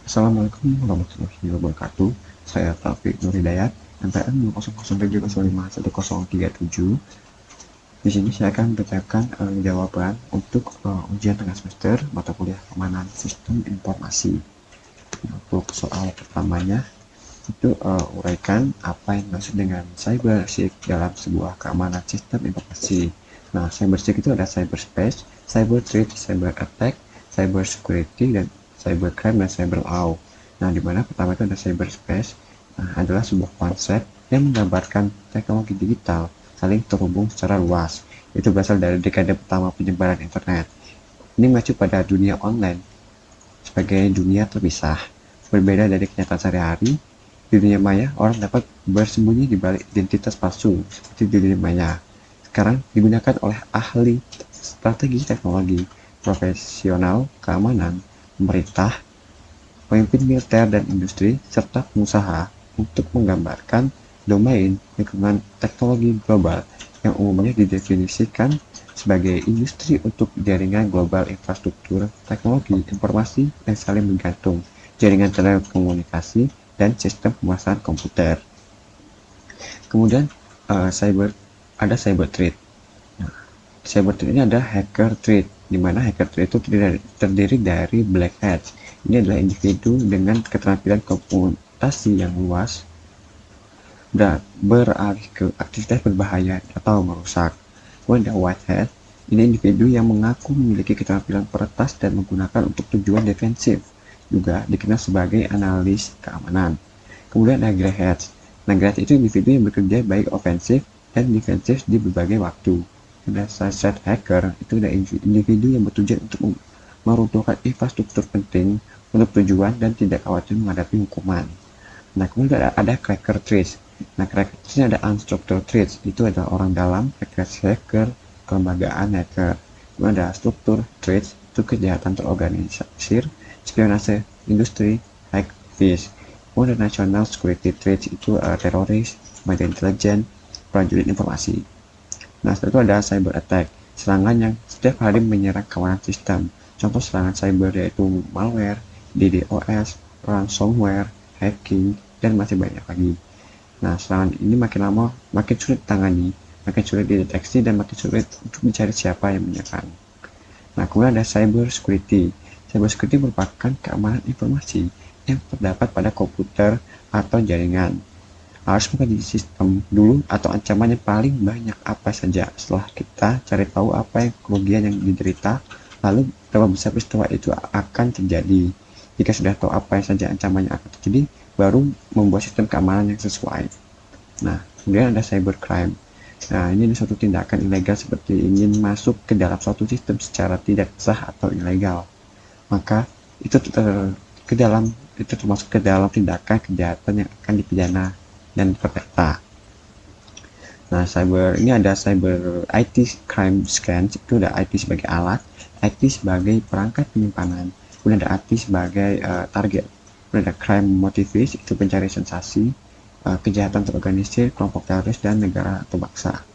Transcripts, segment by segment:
Assalamualaikum warahmatullahi wabarakatuh. Saya Taufik Nur Hidayat, MPN 0007105137. Di sini saya akan membacakan jawaban untuk ujian tengah semester mata kuliah keamanan sistem informasi. Untuk soal pertamanya, itu uraikan apa yang dimaksud dengan cybersec dalam sebuah keamanan sistem informasi. Nah, cybersec itu ada cyberspace, cyber threat, cyber attack, cyber security, dan cyber crime dan cyber law. Nah, di mana pertama itu ada cyberspace, adalah sebuah konsep yang menggambarkan teknologi digital saling terhubung secara luas. Itu berasal dari dekade pertama penyebaran internet. Ini mengacu pada dunia online sebagai dunia terpisah. Berbeda dari kenyataan sehari-hari, di dunia maya, orang dapat bersembunyi di balik identitas palsu, seperti di dunia maya. Sekarang digunakan oleh ahli strategi teknologi, profesional keamanan, pemerintah, pemimpin militer dan industri, serta pengusaha untuk menggambarkan domain lingkungan teknologi global yang umumnya didefinisikan sebagai industri untuk jaringan global infrastruktur teknologi informasi yang saling bergantung, jaringan telekomunikasi, dan sistem pemasaran komputer. Kemudian ada cyber threat. Nah, cyber threat ini ada hacker threat, di mana hacker threat itu terdiri dari black hats. Ini adalah individu dengan keterampilan komputasi yang luas beralih ke aktivitas berbahaya atau merusak. Kemudian ada white hat, ini individu yang mengaku memiliki keterampilan peretas dan menggunakan untuk tujuan defensif, juga dikenal sebagai analis keamanan. Kemudian ada grey hat. Nah, grey hat itu individu yang bekerja baik ofensif dan defensif di berbagai waktu. Ada side hacker, itu ada individu yang bertujuan untuk meruntuhkan infrastruktur penting untuk tujuan dan tidak khawatir menghadapi hukuman. Nah, kemudian ada cracker threats. Nah, cracker threats ini ada unstructured threats. Itu adalah orang dalam, hacker, kelembagaan hacker. Kemudian ada struktur threats, itu kejahatan terorganisir, spionase industri, hack fish. Kemudian national security threats, itu teroris, media intelijen, prajurit informasi. Nah, setelah itu ada cyber attack, serangan yang setiap hari menyerang kawanan sistem. Contoh serangan cyber yaitu malware, DDoS, ransomware, hacking, dan masih banyak lagi. Nah, serangan ini makin lama makin sulit ditangani, makin sulit dideteksi, dan makin sulit untuk mencari siapa yang menyerang. Nah, kemudian ada cyber security. Cyber security merupakan keamanan informasi yang terdapat pada komputer atau jaringan. Harus mengkaji sistem dulu atau ancaman yang paling banyak apa saja. Setelah kita cari tahu apa yang kerugian yang diderita, lalu berapa besar peristiwa itu akan terjadi. Jika sudah tahu apa yang saja ancamannya akan terjadi, baru membuat sistem keamanan yang sesuai. Nah, kemudian ada cybercrime. Nah, ini suatu tindakan ilegal seperti ingin masuk ke dalam suatu sistem secara tidak sah atau ilegal. Maka itu ke dalam itu termasuk ke dalam tindakan kejahatan yang akan dipidana dan perdata. Nah, cyber ini ada cyber IT crime scans, itu ada IT sebagai alat, IT sebagai perangkat penyimpanan, kemudian ada IT sebagai target, kemudian ada crime motives, itu pencari sensasi, kejahatan terorganisir, kelompok teroris, dan negara atau bangsa.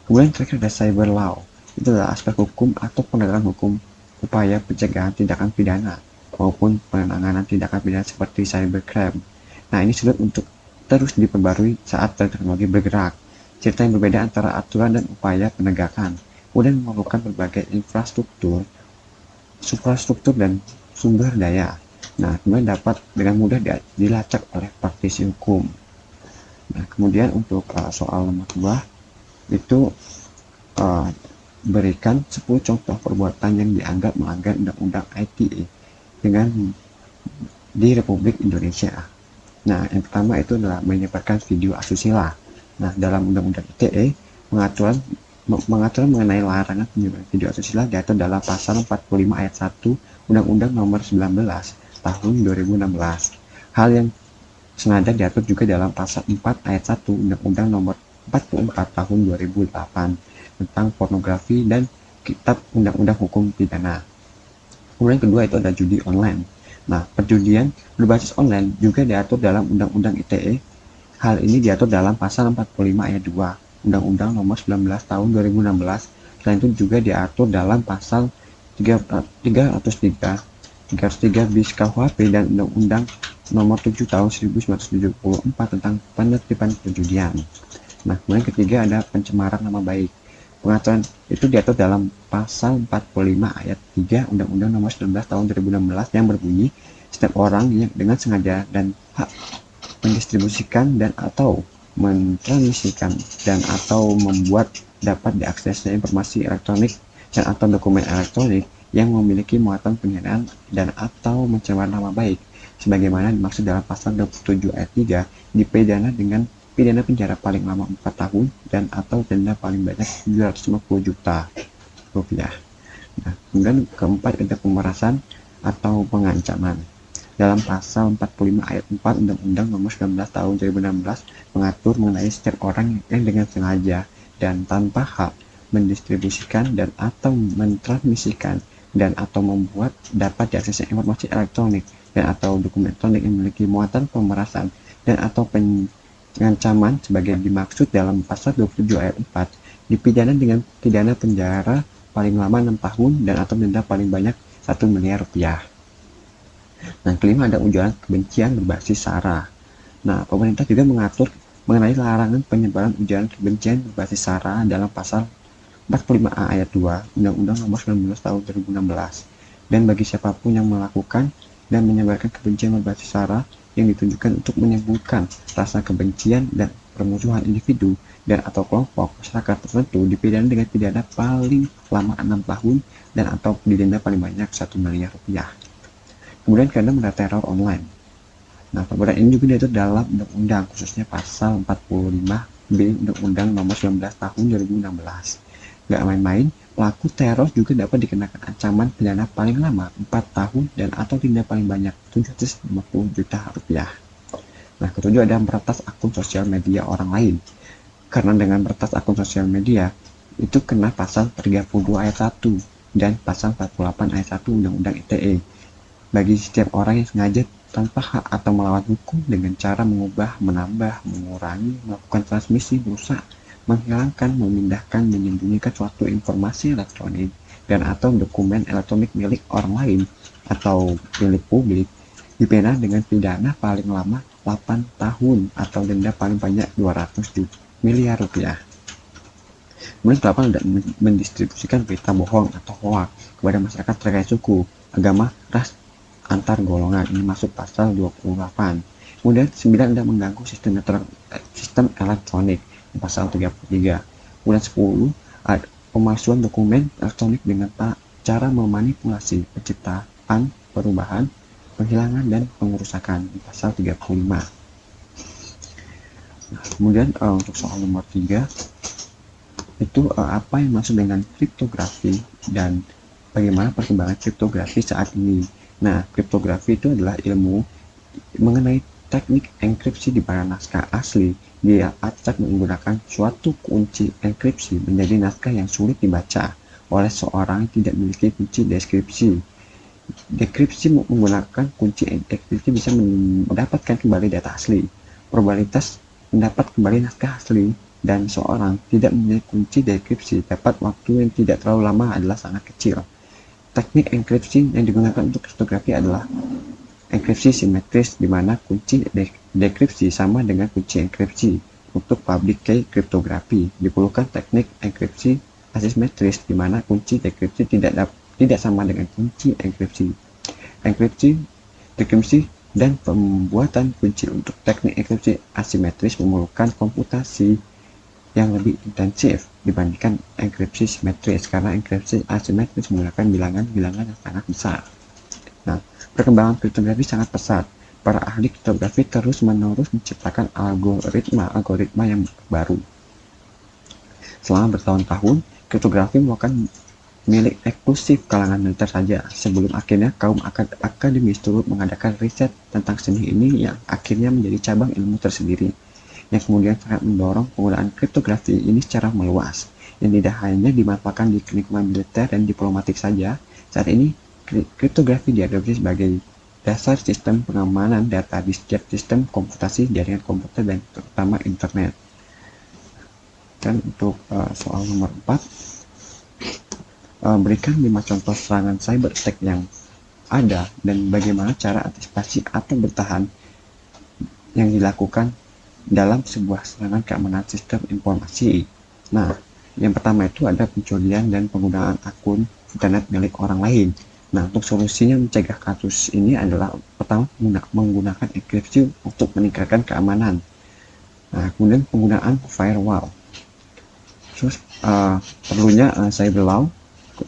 Kemudian terakhir ada cyber law, itu adalah aspek hukum atau penegakan hukum, upaya pencegahan tindakan pidana maupun penanganan tindakan pidana seperti cybercrime. Nah, ini sulit untuk terus diperbarui saat teknologi bergerak. Cerita yang berbeda antara aturan dan upaya penegakan, kemudian memerlukan berbagai infrastruktur, suprastruktur, dan sumber daya. Nah, kemudian dapat dengan mudah dilacak oleh praktisi hukum. Nah, kemudian untuk soal nomor 2, itu uh, berikan 10 contoh perbuatan yang dianggap melanggar undang-undang ITE dengan di Republik Indonesia. Nah, yang pertama itu adalah menyebarkan video asusila. Nah, dalam Undang-Undang ITE, mengatur mengenai larangan penyebaran video asusila diatur dalam pasal 45 ayat 1 Undang-Undang Nomor 19 Tahun 2016. Hal yang senada diatur juga dalam pasal 4 ayat 1 Undang-Undang Nomor 44 Tahun 2008 tentang pornografi dan Kitab Undang-Undang Hukum Pidana. Kemudian kedua itu ada judi online. Nah, perjudian berbasis online juga diatur dalam Undang-Undang ITE. Hal ini diatur dalam pasal 45 ayat 2 Undang-Undang Nomor 19 Tahun 2016. Selain itu juga diatur dalam pasal 303 303 bis KUHP dan Undang-Undang Nomor 7 Tahun 1974 tentang penertiban perjudian. Nah, kemudian ketiga ada pencemaran nama baik. Pengaturan itu diatur dalam pasal 45 ayat 3 Undang-Undang Nomor 19 Tahun 2016 yang berbunyi, setiap orang yang dengan sengaja dan hak mendistribusikan dan atau mentransmisikan dan atau membuat dapat diaksesnya informasi elektronik dan atau dokumen elektronik yang memiliki muatan penghinaan dan atau mencemar nama baik sebagaimana dimaksud dalam pasal 27 ayat 3 dipidana dengan pidana penjara paling lama 4 tahun dan atau denda paling banyak 750 juta rupiah. Nah, kemudian keempat ada pemerasan atau pengancaman. Dalam pasal 45 ayat 4 Undang-Undang Nomor 19 Tahun 2016 mengatur mengenai setiap orang yang dengan sengaja dan tanpa hak mendistribusikan dan atau mentransmisikan dan atau membuat dapat diaksesnya informasi elektronik dan atau dokumen elektronik yang memiliki muatan pemerasan dan atau pengancaman sebagai dimaksud dalam pasal 27 ayat 4 dipidana dengan pidana penjara paling lama 6 tahun dan atau denda paling banyak 1 miliar rupiah. Nah, kelima ada ujaran kebencian berbasis SARA. Nah, pemerintah juga mengatur mengenai larangan penyebaran ujaran kebencian berbasis SARA dalam pasal 45A ayat 2 Undang-Undang Nomor 19 Tahun 2016. Dan bagi siapapun yang melakukan dan menyebarkan kebencian berbasis SARA yang ditujukan untuk menimbulkan rasa kebencian dan permusuhan individu dan atau kelompok masyarakat tertentu dipidana dengan pidana paling lama 6 tahun dan atau didenda paling banyak 1 miliar rupiah. Kemudian keenam ada teror online. Nah, perbuatan ini juga diatur dalam undang-undang, khususnya pasal 45B Undang-Undang Nomor 19 Tahun 2016. Gak main-main, pelaku teror juga dapat dikenakan ancaman pidana paling lama 4 tahun dan atau denda paling banyak 750 juta rupiah. Nah, ketujuh ada meretas akun sosial media orang lain. Karena dengan meretas akun sosial media, itu kena pasal 32 ayat 1 dan pasal 48 ayat 1 Undang-Undang ITE. Bagi setiap orang yang sengaja tanpa hak atau melawan hukum dengan cara mengubah, menambah, mengurangi, melakukan transmisi, merusak, menghilangkan, memindahkan, menyembunyikan suatu informasi elektronik dan atau dokumen elektronik milik orang lain atau milik publik dipidana dengan pidana paling lama 8 tahun atau denda paling banyak 200 miliar rupiah. Kemudian 8 ada mendistribusikan berita bohong atau hoax kepada masyarakat terkait suku, agama, ras, antar golongan. Ini masuk pasal 28. Kemudian 9 ada mengganggu sistem elektronik pasal 33. Kemudian 10 ada pemalsuan dokumen elektronik dengan cara memanipulasi penciptaan, perubahan, penghilangan dan pengerusakan pasal 35. Nah, kemudian untuk soal nomor 3 itu apa yang masuk dengan kriptografi dan bagaimana perkembangan kriptografi saat ini. Nah, kriptografi itu adalah ilmu mengenai teknik enkripsi di mana naskah asli diacak menggunakan suatu kunci enkripsi menjadi naskah yang sulit dibaca oleh seorang yang tidak memiliki kunci deskripsi. Dekripsi menggunakan kunci enkripsi bisa mendapatkan kembali data asli. Probabilitas mendapat kembali naskah asli dan seorang tidak memiliki kunci dekripsi dapat waktu yang tidak terlalu lama adalah sangat kecil. Teknik enkripsi yang digunakan untuk kriptografi adalah enkripsi simetris, di mana kunci dekripsi sama dengan kunci enkripsi. Untuk public key kriptografi diperlukan teknik enkripsi asimetris, di mana kunci dekripsi tidak sama dengan kunci enkripsi. Enkripsi, dekripsi, dan pembuatan kunci untuk teknik enkripsi asimetris memerlukan komputasi yang lebih intensif dibandingkan enkripsi simetris karena enkripsi asimetris menggunakan bilangan-bilangan yang sangat besar. Nah, perkembangan kriptografi sangat pesat. Para ahli kriptografi terus-menerus menciptakan algoritma yang baru. Selama bertahun-tahun, kriptografi merupakan milik eksklusif kalangan militer saja, sebelum akhirnya kaum akademis turut mengadakan riset tentang seni ini yang akhirnya menjadi cabang ilmu tersendiri, yang kemudian sangat mendorong penggunaan kriptografi ini secara meluas, yang tidak hanya dimanfaatkan di lingkungan militer dan diplomatik saja. Saat ini, kriptografi diadopsi sebagai dasar sistem pengamanan data di setiap sistem komputasi, jaringan komputer, dan terutama internet. Dan untuk soal nomor 4, berikan 5 contoh serangan cyber attack yang ada dan bagaimana cara antisipasi atau bertahan yang dilakukan dalam sebuah serangan keamanan sistem informasi. Nah, yang pertama itu ada pencurian dan penggunaan akun internet milik orang lain. Nah, untuk solusinya mencegah kasus ini adalah pertama menggunakan enkripsi untuk meningkatkan keamanan. Nah, kemudian penggunaan firewall. Terus perlunya cyber law,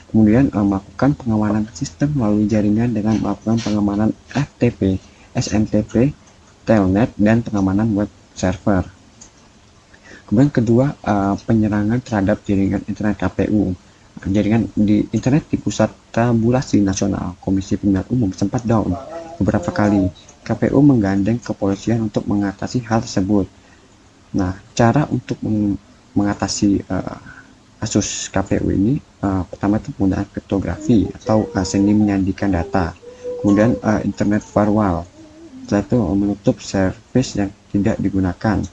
kemudian melakukan pengamanan sistem melalui jaringan dengan melakukan pengamanan FTP, SMTP, telnet, dan pengamanan web server. Kemudian kedua, penyerangan terhadap jaringan internet KPU. Jaringan di internet di Pusat Tabulasi Nasional Komisi Pemilihan Umum sempat down beberapa kali. KPU menggandeng kepolisian untuk mengatasi hal tersebut. Nah, cara untuk mengatasi kasus KPU ini pertama itu penggunaan kriptografi atau seni menyandikan data. Kemudian internet firewall. Setelah itu menutup service yang tidak digunakan.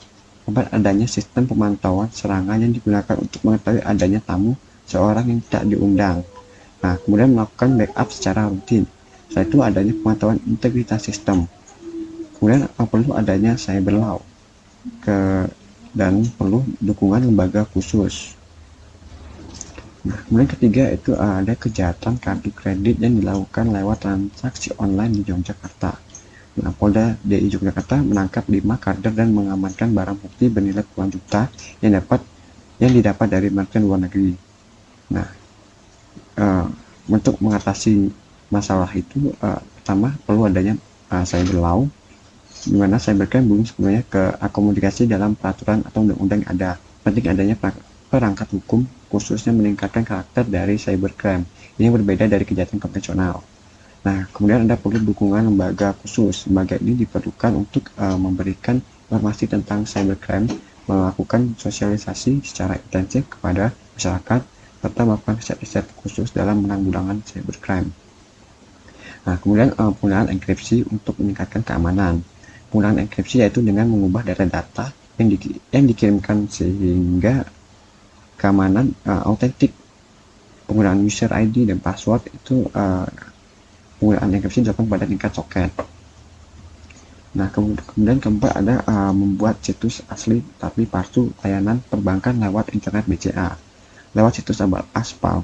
Keempat, adanya sistem pemantauan serangan yang digunakan untuk mengetahui adanya tamu seorang yang tidak diundang. Nah, kemudian melakukan backup secara rutin. Setelah itu adanya pemantauan integritas sistem. Kemudian perlu adanya cyber law dan perlu dukungan lembaga khusus. Nah, kemudian ketiga itu ada kejahatan kartu kredit yang dilakukan lewat transaksi online di Yogyakarta. Nah, Polda DI Yogyakarta menangkap 5 kader dan mengamankan barang bukti bernilai puluhan juta yang didapat dari merchant luar negeri. Nah, untuk mengatasi masalah itu pertama perlu adanya cyber law, di mana cybercrime belum sepenuhnya keakomodasi dalam peraturan atau undang-undang yang ada. Penting adanya perangkat hukum khususnya meningkatkan karakter dari cybercrime ini berbeda dari kejahatan konvensional. Nah, kemudian ada perlu dukungan lembaga khusus. Lembaga ini diperlukan untuk memberikan informasi tentang cybercrime, melakukan sosialisasi secara intensif kepada masyarakat, serta melakukan riset-riset khusus dalam penanggulangan cybercrime. Nah, kemudian penggunaan enkripsi untuk meningkatkan keamanan. Penggunaan enkripsi yaitu dengan mengubah data-data yang dikirimkan sehingga keamanan autentik. Penggunaan user ID dan password itu penggunaan enkripsi dilakukan pada tingkat soket. Nah, kemudian keempat ada membuat situs asli tapi palsu layanan perbankan lewat internet BCA. Lewat situs aspal.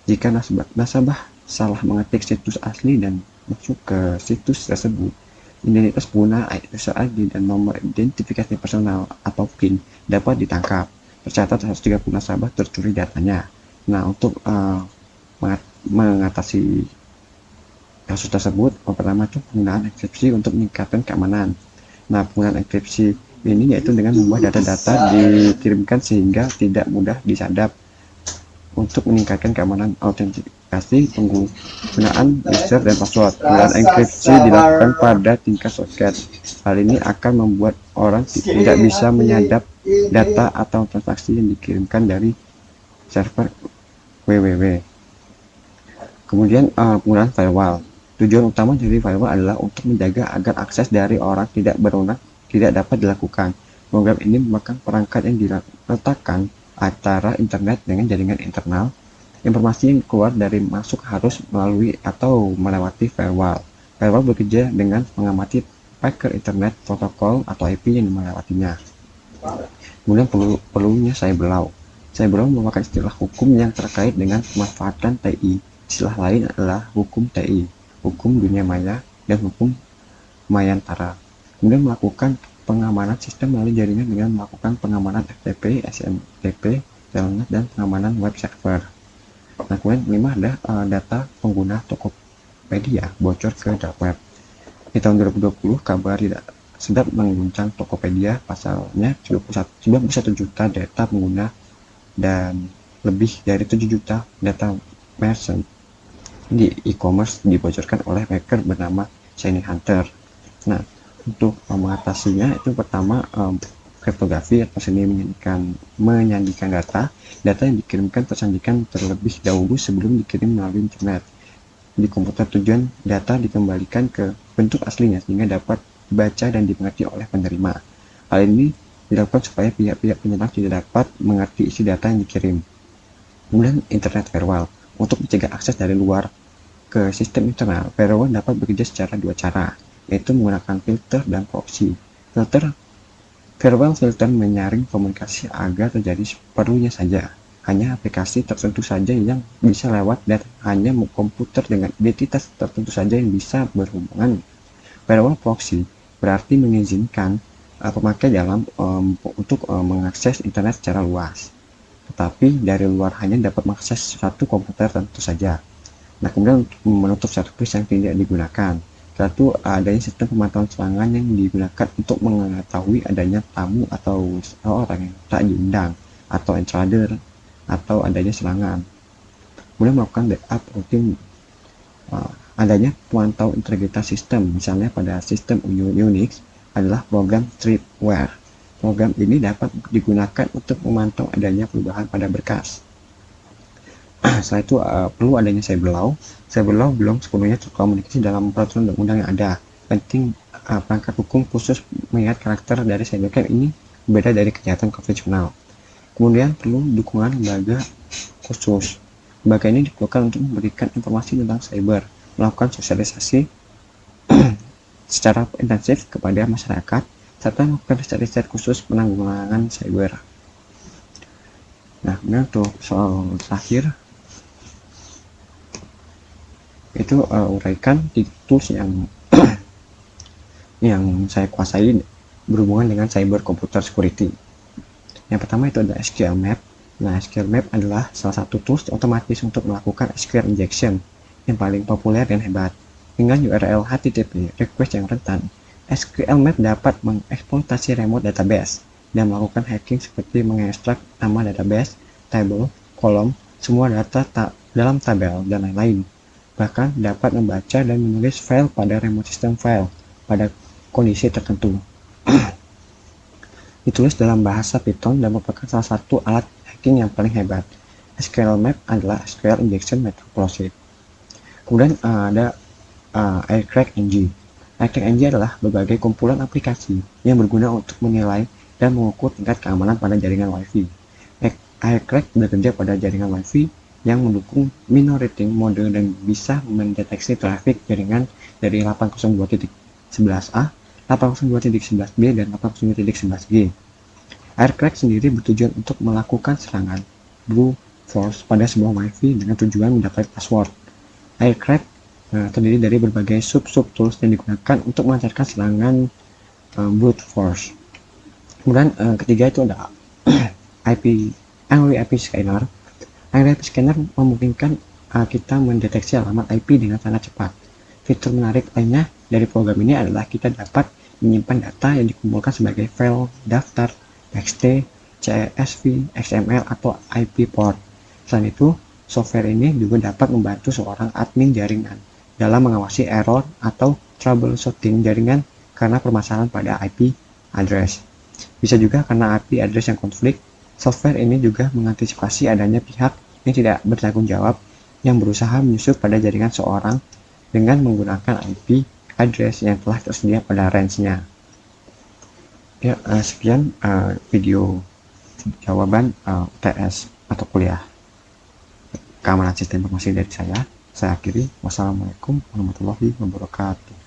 Jika nasabah salah mengetik situs asli dan masuk ke situs tersebut, identitas pengguna, user ID, dan nomor identifikasi personal atau PIN dapat ditangkap. Tercatat 130 nasabah tercuri datanya. Nah, untuk mengatasi kasus tersebut, pertama itu penggunaan enkripsi untuk meningkatkan keamanan. Nah, penggunaan enkripsi ini yaitu dengan membuat data-data dikirimkan sehingga tidak mudah disadap. Untuk meningkatkan keamanan autentikasi penggunaan user dan password. Penggunaan enkripsi dilakukan pada tingkat soket. Hal ini akan membuat orang tidak bisa menyadap data atau transaksi yang dikirimkan dari server www. Kemudian penggunaan firewall. Tujuan utama dari firewall adalah untuk menjaga agar akses dari orang tidak berwenang tidak dapat dilakukan. Program ini merupakan perangkat yang diletakkan antara internet dengan jaringan internal. Informasi yang keluar dari masuk harus melalui atau melewati firewall. Firewall bekerja dengan mengamati paket internet, protokol atau IP yang melewatinya. Kemudian perlunya cyber law. Cyber law merupakan istilah hukum yang terkait dengan pemanfaatan TI. Istilah lain adalah hukum TI, hukum dunia maya, dan hukum mayantara. Kemudian melakukan pengamanan sistem melalui jaringan dengan melakukan pengamanan FTP, SMTP, telnet, dan pengamanan web server. Nah, kemudian 5 ada data pengguna Tokopedia bocor ke dark web. Di tahun 2020, kabar tidak sedap mengguncang Tokopedia, pasalnya 91 juta data pengguna dan lebih dari 7 juta data merchant di e-commerce dibocorkan oleh hacker bernama Shiny Hunter. Nah, untuk mengatasinya itu pertama kriptografi atau seni menyandikan data yang dikirimkan tersandikan terlebih dahulu sebelum dikirim melalui internet. Di komputer tujuan data dikembalikan ke bentuk aslinya sehingga dapat dibaca dan dimengerti oleh penerima. Hal ini dilakukan supaya pihak-pihak penyerang tidak dapat mengerti isi data yang dikirim. Kemudian internet firewall untuk mencegah akses dari luar ke sistem internal, firewall dapat bekerja secara dua cara, yaitu menggunakan filter dan proxy. Firewall filter menyaring komunikasi agar terjadi seperlunya saja. Hanya aplikasi tertentu saja yang bisa lewat dan hanya komputer dengan identitas tertentu saja yang bisa berhubungan. Firewall proxy berarti mengizinkan pemakai untuk mengakses internet secara luas, tetapi dari luar hanya dapat mengakses satu komputer tentu saja. Nah, kemudian untuk menutup servis yang tidak digunakan, satu adanya sistem pemantauan serangan yang digunakan untuk mengetahui adanya tamu atau orang yang tak diundang, atau intruder, atau adanya serangan. Kemudian melakukan backup rutin. Adanya pemantau integritas sistem, misalnya pada sistem Unix adalah program Tripwire. Program ini dapat digunakan untuk memantau adanya perubahan pada berkas. Setelah itu perlu adanya cyberlaw. Cyberlaw belum sepenuhnya terkomunikasi dalam peraturan undang-undang yang ada. Penting perangkat hukum khusus mengingat karakter dari cybercrime ini berbeda dari kejahatan konvensional. Kemudian perlu dukungan lembaga khusus. Lembaga ini diperlukan untuk memberikan informasi tentang cyber, melakukan sosialisasi secara intensif kepada masyarakat, serta melakukan riset khusus penanggulangan cyber. Nah, kemudian untuk soal terakhir, itu uraikan di tools yang saya kuasai berhubungan dengan cyber computer security. Yang pertama itu ada SQL Map. Nah, SQL Map adalah salah satu tools otomatis untuk melakukan SQL injection yang paling populer dan hebat. Dengan URL HTTP request yang rentan, SQL Map dapat mengeksploitasi remote database dan melakukan hacking seperti mengekstrak nama database, table, kolom, semua data dalam tabel, dan lain-lain. Bahkan dapat membaca dan menulis file pada remote system file pada kondisi tertentu. Ditulis dalam bahasa Python dan merupakan salah satu alat hacking yang paling hebat. SQL Map adalah SQL Injection Method Process. Kemudian ada AirCrackNG. AirCrackNG adalah berbagai kumpulan aplikasi yang berguna untuk menilai dan mengukur tingkat keamanan pada jaringan Wi-Fi. AirCrack bekerja pada jaringan Wi-Fi yang mendukung minor-rating mode dan bisa mendeteksi trafik jaringan dari 802.11a, 802.11b, dan 802.11g. AirCrack sendiri bertujuan untuk melakukan serangan brute force pada sebuah Wi-Fi dengan tujuan mendapat password. AirCrack terdiri dari berbagai sub-tools yang digunakan untuk melancarkan serangan brute force. Kemudian ketiga itu ada Angry IP Scanner. Angry IP Scanner memungkinkan kita mendeteksi alamat IP dengan sangat cepat. Fitur menarik lainnya dari program ini adalah kita dapat menyimpan data yang dikumpulkan sebagai file, daftar, txt, csv, xml, atau IP port. Selain itu, software ini juga dapat membantu seorang admin jaringan dalam mengawasi error atau troubleshooting jaringan karena permasalahan pada IP address. Bisa juga karena IP address yang konflik. Software ini juga mengantisipasi adanya pihak yang tidak bertanggung jawab yang berusaha menyusup pada jaringan seorang dengan menggunakan IP address yang telah tersedia pada range-nya. Ya, sekian video jawaban UTS atau kuliah keamanan sistem informasi dari saya. Saya akhiri. Wassalamualaikum warahmatullahi wabarakatuh.